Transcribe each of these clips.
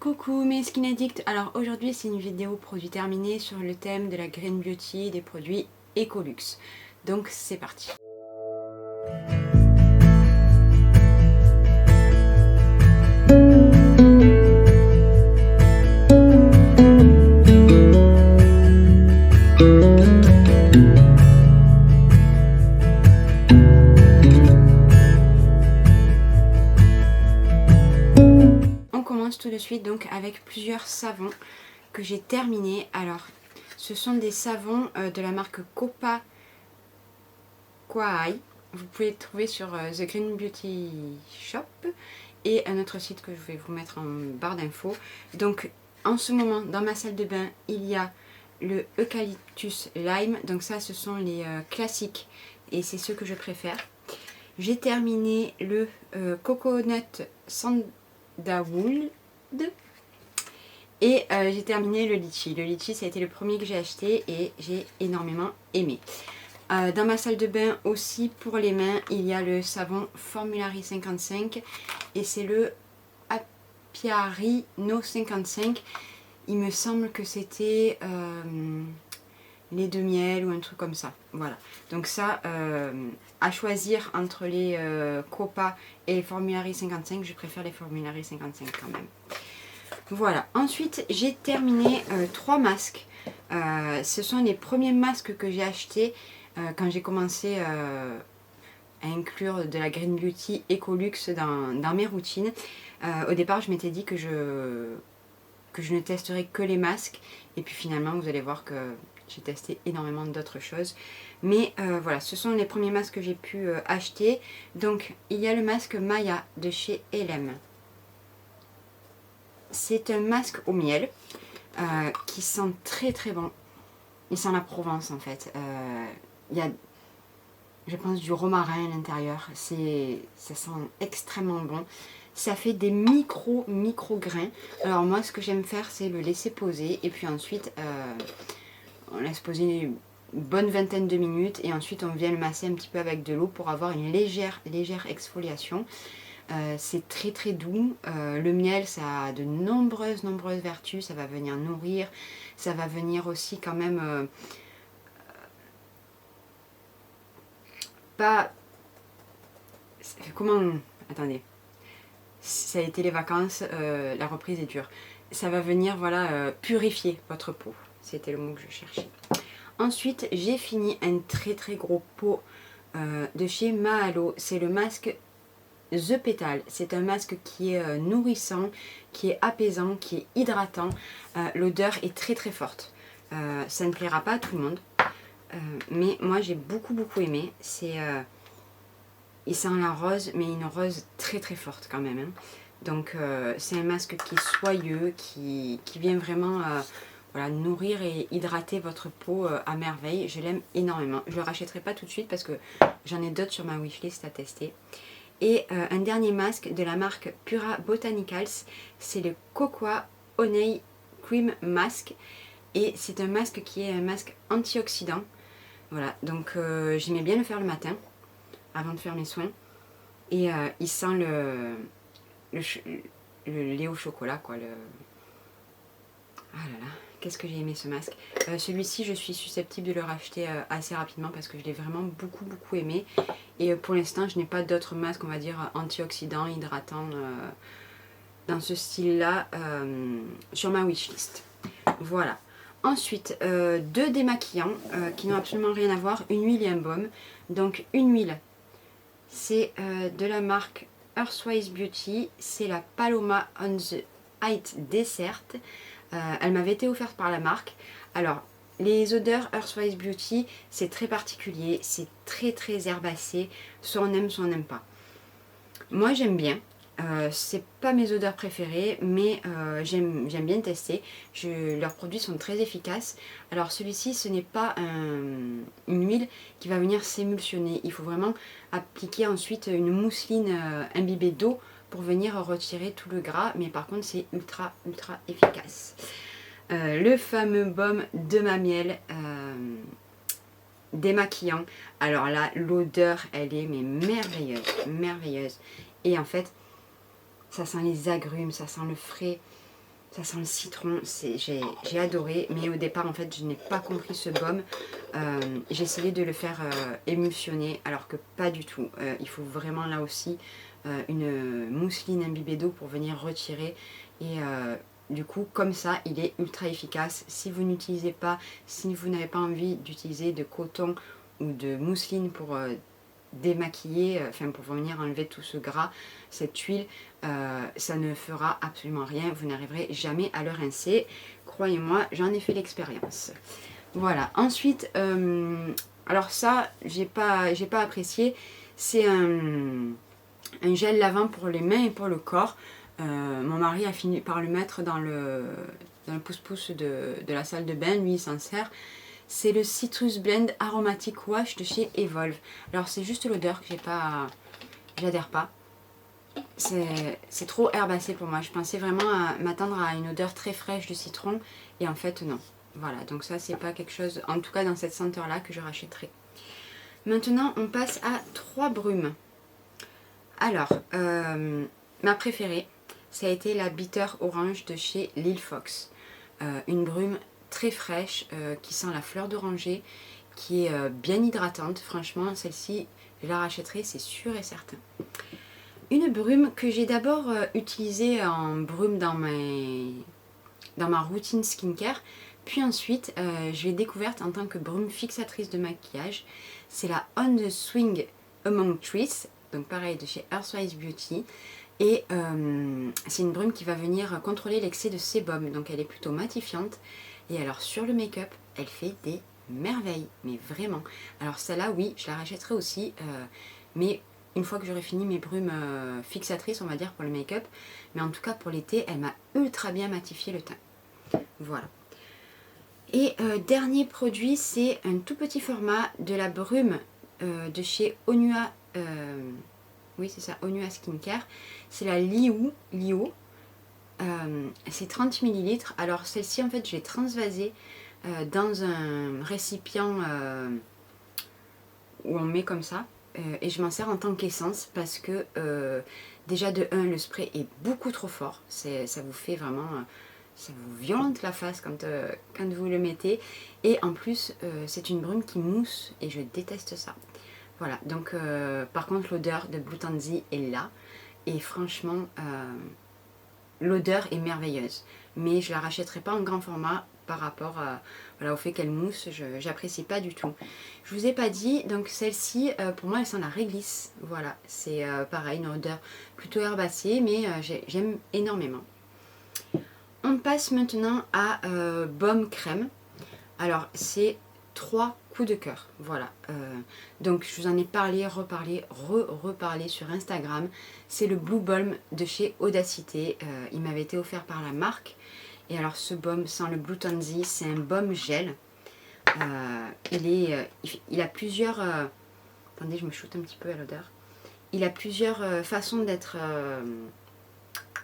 Coucou mes skin addicts, alors aujourd'hui c'est une vidéo produit terminé sur le thème de la green beauty des produits Ecolux. Donc c'est parti. On commence tout de suite donc avec plusieurs savons que j'ai terminés. Alors ce sont des savons de la marque Copa Kwai. Vous pouvez les trouver sur The Green Beauty Shop et un autre site que je vais vous mettre en barre d'infos. Donc en ce moment dans ma salle de bain il y a le Eucalyptus Lime. Donc ça ce sont les classiques et c'est ceux que je préfère. J'ai terminé le Coconut Sandalwood et j'ai terminé le litchi. Le litchi ça a été le premier que j'ai acheté et j'ai énormément aimé. Dans ma salle de bain aussi pour les mains il y a le savon Formulary 55 et c'est le Apiari No 55. Il me semble que c'était lait de miel ou un truc comme ça. Voilà. Donc ça, à choisir entre les Copa et les Formulary 55, je préfère les Formulary 55 quand même. Voilà. Ensuite, j'ai terminé 3 masques. Ce sont les premiers masques que j'ai achetés quand j'ai commencé à inclure de la Green Beauty Ecolux dans mes routines. Au départ, je m'étais dit que je ne testerais que les masques. Et puis finalement, vous allez voir que j'ai testé énormément d'autres choses. Mais voilà, ce sont les premiers masques que j'ai pu acheter. Donc, il y a le masque Maya de chez LM. C'est un masque au miel qui sent très très bon. Il sent la Provence en fait. Il y a, je pense, du romarin à l'intérieur. Ça sent extrêmement bon. Ça fait des micro grains. Alors moi ce que j'aime faire c'est le laisser poser. Et puis ensuite on laisse poser une bonne vingtaine de minutes. Et ensuite on vient le masser un petit peu avec de l'eau pour avoir une légère exfoliation. C'est très très doux. Le miel ça a de nombreuses vertus. Ça va venir nourrir. Ça va venir aussi quand même... pas... Comment... Attendez. Ça a été les vacances, la reprise est dure. Ça va venir voilà, purifier votre peau. C'était le mot que je cherchais. Ensuite, j'ai fini un très très gros pot de chez Mahalo. C'est le masque The Petal. C'est un masque qui est nourrissant, qui est apaisant, qui est hydratant. L'odeur est très très forte. Ça ne plaira pas à tout le monde. Mais moi j'ai beaucoup aimé. Il sent la rose, mais une rose très très forte quand même. Hein. Donc c'est un masque qui est soyeux, qui vient vraiment voilà, nourrir et hydrater votre peau à merveille. Je l'aime énormément. Je ne le rachèterai pas tout de suite parce que j'en ai d'autres sur ma wishlist à tester. Et un dernier masque de la marque Pura Botanicals, c'est le Cocoa Honey Cream Mask. Et c'est un masque qui est un masque antioxydant. Voilà, donc j'aimais bien le faire le matin, avant de faire mes soins. Et il sent le lait au chocolat, quoi. Ah là là, qu'est-ce que j'ai aimé ce masque. Celui-ci, je suis susceptible de le racheter assez rapidement parce que je l'ai vraiment beaucoup aimé. Et pour l'instant, je n'ai pas d'autres masques, on va dire, antioxydants, hydratants, dans ce style-là, sur ma wishlist. Voilà. Ensuite, 2 démaquillants qui n'ont absolument rien à voir, une huile et un baume. Donc une huile, c'est de la marque Earthwise Beauty, c'est la Paloma on the Height Dessert. Elle m'avait été offerte par la marque. Alors, les odeurs Earthwise Beauty, c'est très particulier, c'est très herbacé, soit on aime, soit on n'aime pas. Moi j'aime bien. C'est pas mes odeurs préférées, mais j'aime bien tester. Leurs produits sont très efficaces. Alors celui-ci, ce n'est pas une huile qui va venir s'émulsionner. Il faut vraiment appliquer ensuite une mousseline imbibée d'eau pour venir retirer tout le gras. Mais par contre, c'est ultra efficace. Le fameux baume de ma miel démaquillant. Alors là, l'odeur, elle est mais merveilleuse. Et en fait, ça sent les agrumes, ça sent le frais. Ça sent le citron, j'ai adoré, mais au départ en fait je n'ai pas compris ce baume. J'ai essayé de le faire émulsionner alors que pas du tout. Il faut vraiment là aussi une mousseline imbibée d'eau pour venir retirer. Et du coup comme ça il est ultra efficace. Si vous n'utilisez pas, si vous n'avez pas envie d'utiliser de coton ou de mousseline pour démaquiller, enfin pour venir enlever tout ce gras, cette huile, ça ne fera absolument rien, vous n'arriverez jamais à le rincer, croyez-moi, j'en ai fait l'expérience. Voilà, ensuite, alors ça, j'ai pas apprécié, c'est un gel lavant pour les mains et pour le corps. Mon mari a fini par le mettre dans le pouce-pouce de la salle de bain, lui il s'en sert. C'est le Citrus Blend Aromatic Wash de chez Evolve. Alors c'est juste l'odeur que j'adhère pas. C'est trop herbacé pour moi. Je pensais vraiment m'attendre à une odeur très fraîche de citron et en fait non. Voilà, donc ça c'est pas quelque chose, en tout cas dans cette senteur là, que je rachèterai. Maintenant on passe à 3 brumes. Alors, ma préférée, ça a été la Bitter Orange de chez Lil Fox. Une brume très fraîche, qui sent la fleur d'oranger, qui est bien hydratante. Franchement, celle-ci, je la rachèterai, c'est sûr et certain. Une brume que j'ai d'abord utilisée en brume dans ma routine skincare, puis ensuite je l'ai découverte en tant que brume fixatrice de maquillage. C'est la On the Swing Among Trees, donc pareil de chez Earthwise Beauty. Et c'est une brume qui va venir contrôler l'excès de sébum, donc elle est plutôt matifiante. Et alors sur le make-up, elle fait des merveilles, mais vraiment. Alors celle-là, oui, je la rachèterai aussi, mais une fois que j'aurai fini mes brumes fixatrices, on va dire, pour le make-up. Mais en tout cas, pour l'été, elle m'a ultra bien matifié le teint. Voilà. Et dernier produit, c'est un tout petit format de la brume de chez Onua. Oui, c'est ça, Onua Skincare. C'est la Lio. C'est 30 ml. Alors celle-ci, en fait, je l'ai transvasée dans un récipient où on met comme ça. Et je m'en sers en tant qu'essence parce que déjà de 1, le spray est beaucoup trop fort. Ça vous fait vraiment... ça vous violente la face quand vous le mettez. Et en plus, c'est une brume qui mousse et je déteste ça. Voilà, donc par contre l'odeur de Blue Tansy est là. Et franchement, l'odeur est merveilleuse. Mais je ne la rachèterai pas en grand format par rapport voilà, au fait qu'elle mousse. Je n'apprécie pas du tout. Je vous ai pas dit, donc celle-ci, pour moi, elle sent la réglisse. Voilà, c'est pareil, une odeur plutôt herbacée, mais j'aime énormément. On passe maintenant à baume crème. Alors, c'est 3 coups de cœur. Voilà. Donc, je vous en ai parlé, reparlé sur Instagram. C'est le Blue Balm de chez Audacité. Il m'avait été offert par la marque. Et alors, ce baume sent le Blue Tansy. C'est un baume gel. Il a plusieurs... attendez, je me shoote un petit peu à l'odeur. Il a plusieurs façons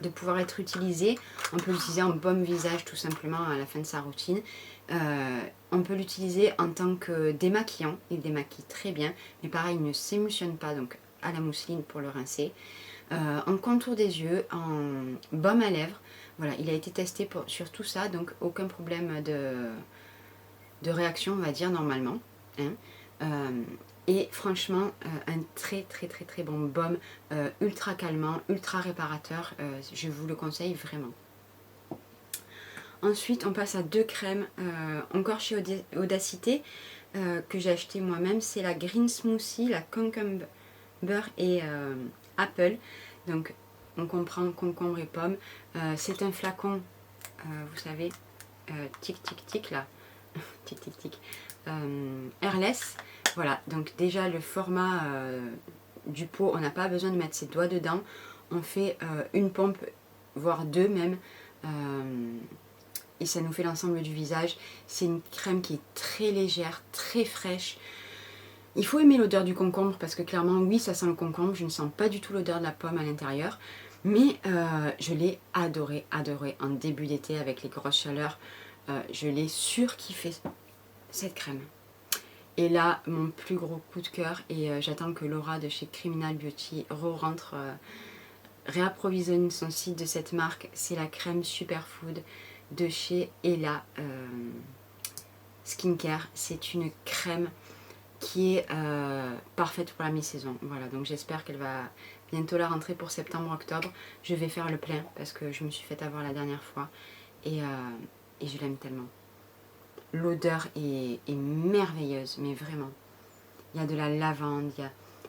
de pouvoir être utilisé. On peut l'utiliser en baume visage tout simplement à la fin de sa routine. On peut l'utiliser en tant que démaquillant. Il démaquille très bien. Mais pareil, il ne s'émulsionne pas, donc à la mousseline pour le rincer. En contour des yeux, en baume à lèvres. Voilà, il a été testé sur tout ça, donc aucun problème de réaction, on va dire, normalement. Et franchement, un très bon baume, ultra calmant, ultra réparateur. Je vous le conseille vraiment. Ensuite, on passe à 2 crèmes, encore chez Audacité, que j'ai acheté moi-même. C'est la Green Smoothie, la Cucumber et Apple. Donc, on comprend concombre et pomme. C'est un flacon, vous savez, tic là. tic, airless. Voilà, donc déjà le format du pot, on n'a pas besoin de mettre ses doigts dedans. On fait une pompe, voire 2 même. Et ça nous fait l'ensemble du visage. C'est une crème qui est très légère, très fraîche. Il faut aimer l'odeur du concombre parce que clairement, oui, ça sent le concombre. Je ne sens pas du tout l'odeur de la pomme à l'intérieur. Mais je l'ai adoré en début d'été avec les grosses chaleurs. Je l'ai surkiffé, cette crème. Et là, mon plus gros coup de cœur, et j'attends que Laura de chez Criminal Beauty re-rentre réapprovisionne son site de cette marque. C'est la crème Superfood de chez Ella Skincare. C'est une crème qui est parfaite pour la mi-saison. Voilà, donc j'espère qu'elle va bientôt la rentrée pour septembre-octobre. Je vais faire le plein parce que je me suis fait avoir la dernière fois et je l'aime tellement. L'odeur est merveilleuse, mais vraiment. Il y a de la lavande,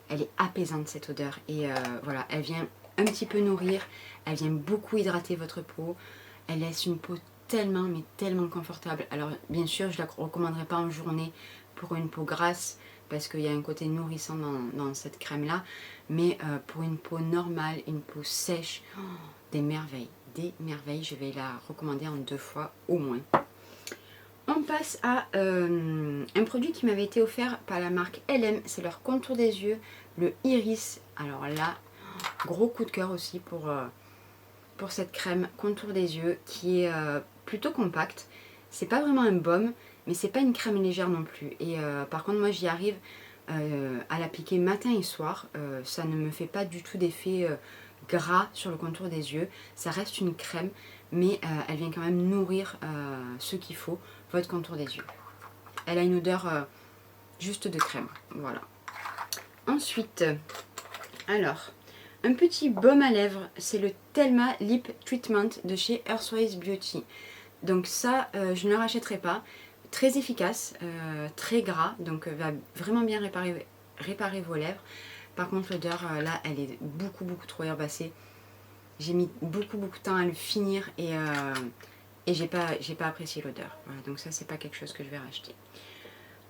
elle est apaisante cette odeur et voilà, elle vient un petit peu nourrir, elle vient beaucoup hydrater votre peau, elle laisse une peau tellement mais tellement confortable. Alors bien sûr je ne la recommanderais pas en journée pour une peau grasse parce qu'il y a un côté nourrissant dans cette crème là, mais pour une peau normale, une peau sèche, oh, des merveilles, je vais la recommander en 2 fois au moins. On passe à un produit qui m'avait été offert par la marque LM, c'est leur contour des yeux, le Iris. Alors là, gros coup de cœur aussi pour cette crème contour des yeux qui est plutôt compacte. C'est pas vraiment un baume, mais c'est pas une crème légère non plus. Et par contre, moi j'y arrive à l'appliquer matin et soir. Ça ne me fait pas du tout d'effet gras sur le contour des yeux. Ça reste une crème, mais elle vient quand même nourrir ce qu'il faut, votre contour des yeux. Elle a une odeur juste de crème, voilà. Ensuite, alors, un petit baume à lèvres, c'est le Thelma Lip Treatment de chez Earthwise Beauty. Donc ça, je ne le rachèterai pas. Très efficace, très gras, donc va vraiment bien réparer vos lèvres. Par contre, l'odeur, là, elle est beaucoup trop herbacée. J'ai mis beaucoup de temps à le finir et j'ai pas apprécié l'odeur. Voilà, donc ça, c'est pas quelque chose que je vais racheter.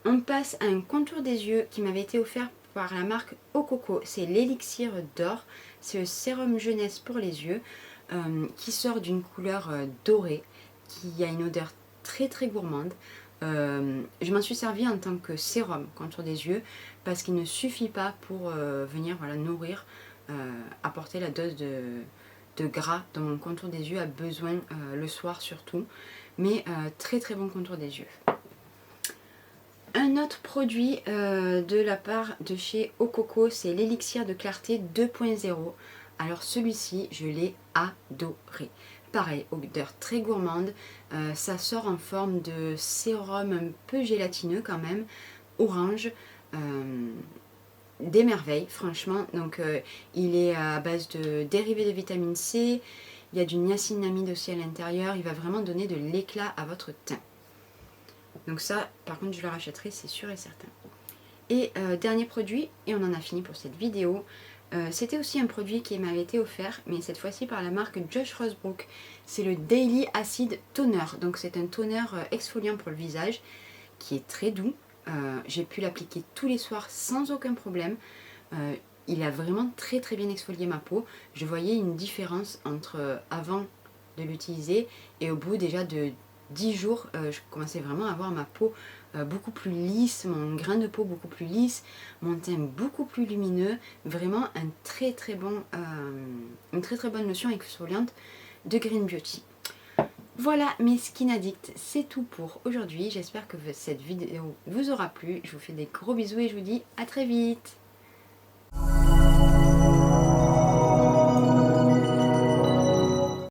On passe à un contour des yeux qui m'avait été offert par la marque Ococo. C'est l'élixir d'or. C'est le sérum jeunesse pour les yeux qui sort d'une couleur dorée, qui a une odeur très gourmande. Je m'en suis servie en tant que sérum contour des yeux parce qu'il ne suffit pas pour venir voilà, nourrir, apporter la dose de gras dont mon contour des yeux a besoin le soir surtout. Mais très bon contour des yeux. Un autre produit de la part de chez Ococo, c'est l'élixir de clarté 2.0. Alors celui-ci, je l'ai adoré. Pareil, odeur très gourmande. Ça sort en forme de sérum un peu gélatineux quand même, orange. Des merveilles, franchement. Donc il est à base de dérivés de vitamine C. Il y a du niacinamide aussi à l'intérieur. Il va vraiment donner de l'éclat à votre teint. Donc ça, par contre, je le rachèterai, c'est sûr et certain. Et dernier produit, et on en a fini pour cette vidéo. C'était aussi un produit qui m'avait été offert, mais cette fois-ci par la marque Josh Rosebrook. C'est le Daily Acid Toner. Donc c'est un toner exfoliant pour le visage qui est très doux. J'ai pu l'appliquer tous les soirs sans aucun problème. Il a vraiment très bien exfolié ma peau. Je voyais une différence entre avant de l'utiliser et au bout déjà de 10 jours, je commençais vraiment à avoir ma peau beaucoup plus lisse, mon grain de peau beaucoup plus lisse, mon teint beaucoup plus lumineux. Vraiment une très bonne lotion exfoliante de Green Beauty. Voilà mes Skin Addicts, c'est tout pour aujourd'hui. J'espère que cette vidéo vous aura plu. Je vous fais des gros bisous et je vous dis à très vite.